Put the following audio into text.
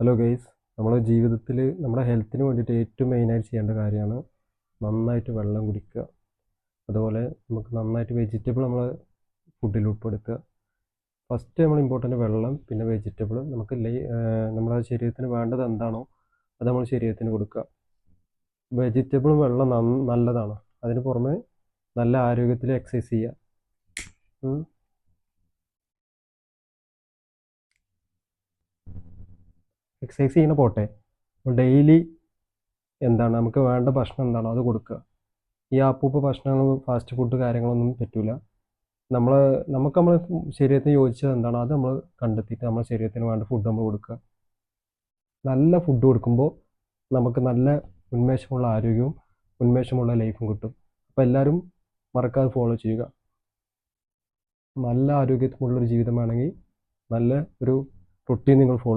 Hello guys, നമ്മുടെ ജീവിതത്തിൽ നമ്മുടെ ഹെൽത്തിന് വേണ്ടിയിട്ട് ഏറ്റവും മെയിനായിട്ട് ചെയ്യേണ്ട കാര്യമാണ് നന്നായിട്ട് വെള്ളം കുടിക്കുക. അതുപോലെ നമുക്ക് നന്നായിട്ട് വെജിറ്റബിൾ നമ്മൾ ഫുഡിൽ ഉൾപ്പെടുത്തുക. ഫസ്റ്റ് നമ്മൾ ഇമ്പോർട്ടൻ്റ് വെള്ളം, പിന്നെ വെജിറ്റബിൾ. നമ്മുടെ ശരീരത്തിന് വേണ്ടത് എന്താണോ അത് നമ്മൾ ശരീരത്തിന് കൊടുക്കുക. വെജിറ്റബിളും വെള്ളം നല്ലതാണ്. അതിന് പുറമെ നല്ല ആരോഗ്യത്തിൽ എക്സസൈസ് ചെയ്യുക. എക്സസൈസ് ചെയ്യണ പോട്ടെ, ഡെയിലി എന്താണ് നമുക്ക് വേണ്ട ഭക്ഷണം എന്താണോ അത് കൊടുക്കുക. ഈ അപ്പൂപ്പ ഭക്ഷണങ്ങൾ, ഫാസ്റ്റ് ഫുഡ് കാര്യങ്ങളൊന്നും പറ്റൂല. നമ്മൾ നമ്മളെ ശരീരത്തിന് യോജിച്ചത് എന്താണോ അത് നമ്മൾ കണ്ടെത്തിയിട്ട് നമ്മുടെ ശരീരത്തിന് വേണ്ട ഫുഡ് നമ്മൾ കൊടുക്കുക. നല്ല ഫുഡ് കൊടുക്കുമ്പോൾ നമുക്ക് നല്ല ഉന്മേഷമുള്ള ആരോഗ്യവും ഉന്മേഷമുള്ള ലൈഫും കിട്ടും. അപ്പോൾ എല്ലാവരും മറക്കാതെ ഫോളോ ചെയ്യുക. നല്ല ആരോഗ്യമുള്ളൊരു ജീവിതമാണെങ്കിൽ നല്ല ഒരു റൊട്ടീൻ നിങ്ങൾ ഫോളോ